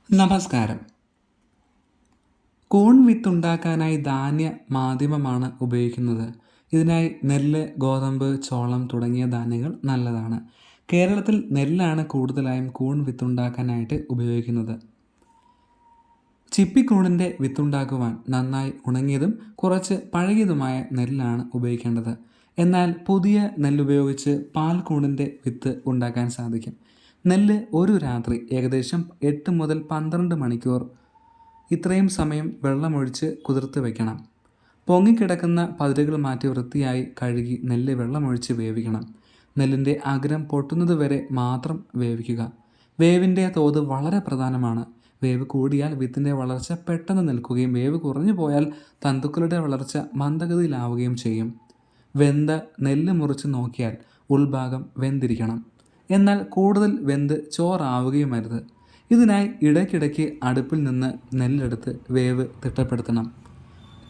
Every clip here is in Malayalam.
നമസ്കാരം. കൂൺ വിത്തുണ്ടാക്കാനായി ധാന്യ മാധ്യമമാണ് ഉപയോഗിക്കുന്നത്. ഇതിനായി നെല്ല്, ഗോതമ്പ്, ചോളം തുടങ്ങിയ ധാന്യങ്ങൾ നല്ലതാണ്. കേരളത്തിൽ നെല്ലാണ് കൂടുതലായും കൂൺ വിത്തുണ്ടാക്കാനായിട്ട് ഉപയോഗിക്കുന്നത്. ചിപ്പിക്കൂണിൻ്റെ വിത്തുണ്ടാക്കുവാൻ നന്നായി ഉണങ്ങിയതും കുറച്ച് പഴകിയതുമായ നെല്ലാണ് ഉപയോഗിക്കേണ്ടത്. എന്നാൽ പുതിയ നെല്ലുപയോഗിച്ച് പാൽക്കൂണിൻ്റെ വിത്ത് ഉണ്ടാക്കാൻ സാധിക്കും. നെല്ല് ഒരു രാത്രി ഏകദേശം 8 മുതൽ 12 മണിക്കൂർ ഇത്രയും സമയം വെള്ളമൊഴിച്ച് കുതിർത്ത് വയ്ക്കണം. പൊങ്ങിക്കിടക്കുന്ന പതിരുകൾ മാറ്റി വൃത്തിയായി കഴുകി നെല്ല് വെള്ളമൊഴിച്ച് വേവിക്കണം. നെല്ലിൻ്റെ അഗ്രം പൊട്ടുന്നത് വരെ മാത്രം വേവിക്കുക. വേവിൻ്റെ തോത് വളരെ പ്രധാനമാണ്. വേവ് കൂടിയാൽ വിത്തിൻ്റെ വളർച്ച പെട്ടെന്ന് നിൽക്കുകയും വേവ് കുറഞ്ഞു പോയാൽ തന്തുക്കളുടെ വളർച്ച മന്ദഗതിയിലാവുകയും ചെയ്യും. വെന്ത നെല്ല് മുറിച്ച് നോക്കിയാൽ ഉൾഭാഗം വെന്തിരിക്കണം. എന്നാൽ കൂടുതൽ വെന്ത് ചോറാവുകയുമരുത്. ഇതിനായി ഇടയ്ക്കിടയ്ക്ക് അടുപ്പിൽ നിന്ന് നെല്ലെടുത്ത് വേവ് തിട്ടപ്പെടുത്തണം.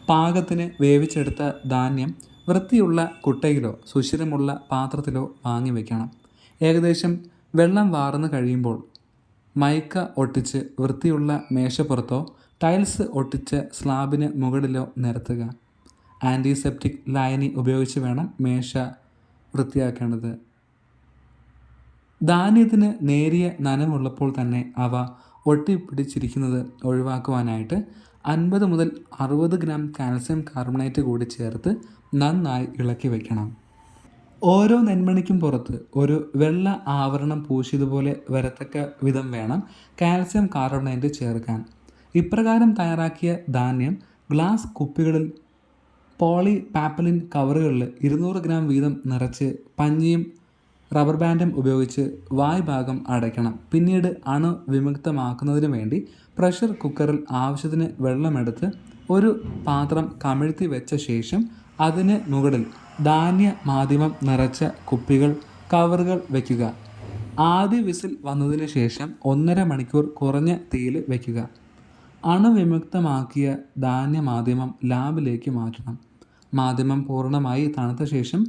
പാകത്തിന് വേവിച്ചെടുത്ത ധാന്യം വൃത്തിയുള്ള കുട്ടയിലോ സുഷിരമുള്ള പാത്രത്തിലോ വാങ്ങി വയ്ക്കണം. ഏകദേശം വെള്ളം വാർന്നു കഴിയുമ്പോൾ മൈക്ക ഒട്ടിച്ച് വൃത്തിയുള്ള മേശപ്പുറത്തോ ടൈൽസ് ഒട്ടിച്ച സ്ലാബിന് മുകളിലോ നിരത്തുക. ആൻറ്റിസെപ്റ്റിക് ലായനി ഉപയോഗിച്ച് വേണം മേശ വൃത്തിയാക്കേണ്ടത്. ധാന്യത്തിന് നേരിയ നനവുള്ളപ്പോൾ തന്നെ അവ ഒട്ടിപ്പിടിച്ചിരിക്കുന്നത് ഒഴിവാക്കുവാനായിട്ട് 50 മുതൽ 60 ഗ്രാം കാൽസ്യം കാർബണേറ്റ് കൂടി ചേർത്ത് നന്നായി ഇളക്കി വയ്ക്കണം. ഓരോ നെന്മണിക്കും പുറത്ത് ഒരു വെള്ള ആവരണം പൂശിയതുപോലെ വരത്തക്ക വിധം വേണം കാൽസ്യം കാർബണേറ്റ് ചേർക്കാൻ. ഇപ്രകാരം തയ്യാറാക്കിയ ധാന്യം ഗ്ലാസ് കുപ്പികളിൽ പോളി പാപ്പലിൻ കവറുകളിൽ 200 ഗ്രാം വീതം നിറച്ച് പഞ്ഞിയും റബ്ബർ ബാൻഡും ഉപയോഗിച്ച് വായ് ഭാഗം അടയ്ക്കണം. പിന്നീട് വിമുക്തമാക്കുന്നതിന് വേണ്ടി പ്രഷർ കുക്കറിൽ ആവശ്യത്തിന് വെള്ളമെടുത്ത് ഒരു പാത്രം കമിഴ്ത്തി വെച്ച ശേഷം അതിന് മുകളിൽ ധാന്യ മാധ്യമം നിറച്ച കുപ്പികൾ, കവറുകൾ വയ്ക്കുക. ആദ്യ വിസിൽ വന്നതിന് ശേഷം 1.5 മണിക്കൂർ കുറഞ്ഞ തീയിൽ വയ്ക്കുക. വിമുക്തമാക്കിയ ധാന്യ മാധ്യമം ലാബിലേക്ക് മാറ്റണം. മാധ്യമം പൂർണ്ണമായി തണുത്ത ശേഷം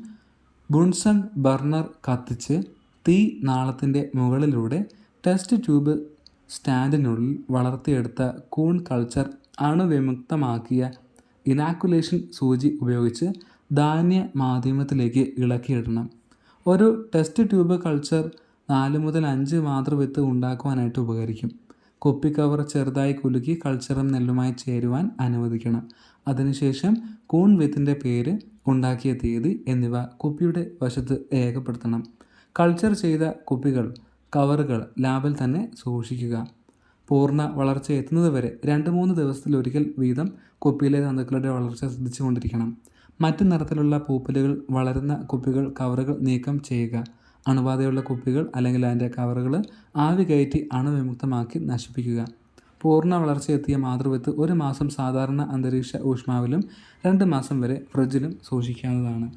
ബുൺസൺ ബർണർ കത്തിച്ച് തീ നാളത്തിൻ്റെ മുകളിലൂടെ ടെസ്റ്റ് ട്യൂബ് സ്റ്റാൻഡിനുള്ളിൽ വളർത്തിയെടുത്ത കൂൺ കൾച്ചർ വിമുക്തമാക്കിയ ഇനാക്കുലേഷൻ സൂചി ഉപയോഗിച്ച് ധാന്യ മാധ്യമത്തിലേക്ക് ഇളക്കിയിടണം. ഒരു ടെസ്റ്റ് ട്യൂബ് കൾച്ചർ 4 മുതൽ 5 മാതൃവിത്ത് ഉണ്ടാക്കുവാനായിട്ട് ഉപകരിക്കും. കുപ്പി കവർ ചെറുതായി കുലുക്കി കൾച്ചറും നെല്ലുമായി ചേരുവാൻ അനുവദിക്കണം. അതിനുശേഷം കൂൺ വിത്തിൻ്റെ പേര്, ഉണ്ടാക്കിയ തീയതി എന്നിവ കുപ്പിയുടെ വശത്ത് രേഖപ്പെടുത്തണം. കൾച്ചർ ചെയ്ത കുപ്പികൾ, കവറുകൾ ലാബിൽ തന്നെ സൂക്ഷിക്കുക. പൂർണ്ണ വളർച്ച എത്തുന്നതുവരെ 2-3 ദിവസത്തിലൊരിക്കൽ വീതം കുപ്പിയിലെ തന്തുക്കളുടെ വളർച്ച ശ്രദ്ധിച്ചുകൊണ്ടിരിക്കണം. മറ്റു നിറത്തിലുള്ള പൂപ്പലുകൾ വളരുന്ന കുപ്പികൾ, കവറുകൾ നീക്കം ചെയ്യുക. അണുബാധയുള്ള കുപ്പികൾ അല്ലെങ്കിൽ അതിൻ്റെ കവറുകൾ ആവി കയറ്റി വിമുക്തമാക്കി നശിപ്പിക്കുക. പൂർണ്ണ വളർച്ചയെത്തിയ മാതൃവിത്ത് 1 മാസം സാധാരണ അന്തരീക്ഷ ഊഷ്മാവിലും 2 മാസം വരെ ഫ്രിഡ്ജിലും സൂക്ഷിക്കാവുന്നതാണ്.